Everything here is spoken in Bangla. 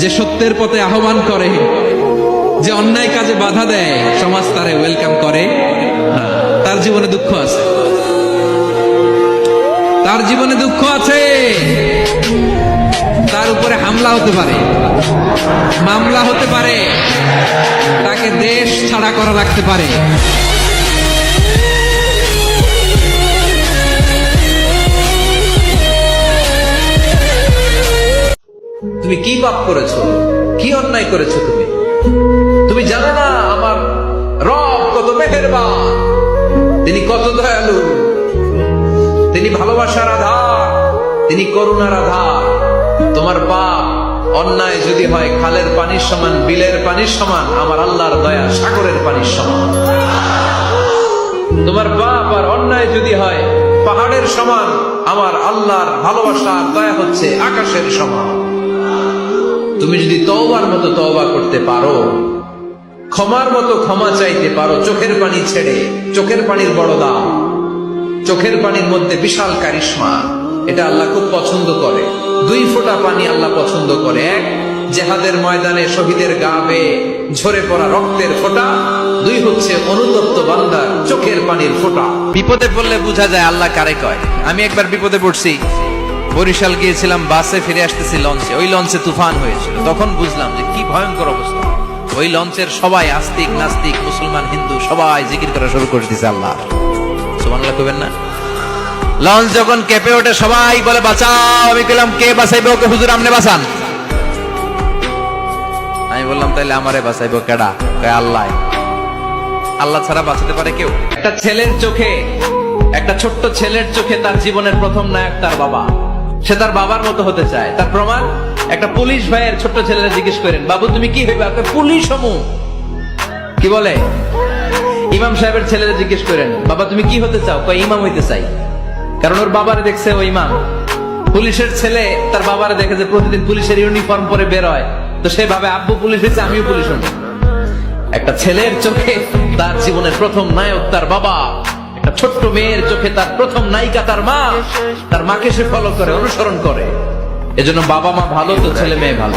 যে সত্যের পথে আহ্বান করে, যে অন্যায় কাজে বাধা দেয়, সমাজ তারে ওয়েলকাম করে না। তার জীবনে দুঃখ আছে, তার জীবনে দুঃখ আছে। তার উপরে হামলা হতে পারে, মামলা হতে পারে, তাকে দেশ ছাড়া করা রাখতে পারে। তুমি কি পাপ করেছো, কি অন্যায় করেছো? তুমি জানো না আমার রব কত মেহেরবান, তিনি কত দয়ালু, তিনি ভালোবাসার আধার, তিনি করুণার আধার। তোমার পাপ অন্যায় যদি হয় খালের পানির সমান, বিলের পানির সমান, আমার আল্লাহর দয়া সাগরের পানির সমান। তোমার পাপ আর অন্যায় যদি হয় পাহাড়ের সমান, আমার আল্লাহর ভালোবাসার দয়া হচ্ছে আকাশের সমান। তুমি যদি তওবার মতো তওবা করতে পারো, ক্ষমার মতো ক্ষমা চাইতে পারো, চোখের পানি ছেড়ে, চোখের পানির বড় দাম, চোখের পানির মধ্যে বিশাল কারিশমা, এটা আল্লাহ খুব পছন্দ করে। 2 ফোঁটা পানি আল্লাহ পছন্দ করে। এক, জেহাদের ময়দানে শহীদের গা বেয়ে ঝরে পড়া রক্তের ফোঁটা। 2 হচ্ছে অনুতপ্ত বান্দার চোখের পানির ফোঁটা। বিপদে পড়লে বোঝা যায় আল্লাহ কারে কয়। আমি একবার বিপদে পড়ছি, বরিশাল গিয়েছিলাম, বাসে ফিরে আসতেছি লঞ্চে, ওই লঞ্চে তুফান হয়েছিল। তখন বুঝলাম যে কি ভয়ঙ্কর অবস্থা। ওই লঞ্চের সবাই আস্তিক নাস্তিক, মুসলমান হিন্দু সবাই জিকির করা শুরু করে দিয়েছে আল্লাহ। সুবহানাল্লাহ কইবেন না? লঞ্চ যখন কেঁপে ওঠে সবাই বলে বাঁচাও। আমি কইলাম কে বাঁচাইবে ওকে? হুজুর আপনি বাঁচান। আমি বললাম তাইলে আমারে বাঁচাইবো কেডা? কয় আল্লাহ। আল্লাহ ছাড়া বাঁচাতে পারে কেউ? একটা ছেলের চোখে, একটা ছোট্ট ছেলের চোখে তার জীবনের প্রথম নায়ক তার বাবা। সে তার বাবার মতো হতে চায়। তার প্রমাণ, একটা পুলিশ ভাইয়ের ছোট্ট ছেলেরা জিজ্ঞেস করেন, বাবু তুমি কি হইবে? পুলিশ হমু। কি বলে? ইমাম সাহেবের ছেলেরা জিজ্ঞেস করেন, বাবা তুমি কি হতে চাও? কয় ইমাম হইতে চাই। কারণ ওর বাবারে দেখছে ও ইমাম। পুলিশের ছেলে তার বাবারে দেখে যে প্রতিদিন পুলিশের ইউনিফর্ম পরে বের হয়, তো সে ভাবে আব্বু পুলিশ হয়েছে, আমিও পুলিশ হব। একটা ছেলের চোখে তার জীবনের প্রথম নায়ক তার বাবা, একটা ছোট্ট মেয়ের চোখে তার প্রথম নায়িকা তার মা। তার মাকে সে ফলো করে, অনুসরণ করে। এজন্য বাবা মা ভালো তো ছেলে মেয়ে ভালো।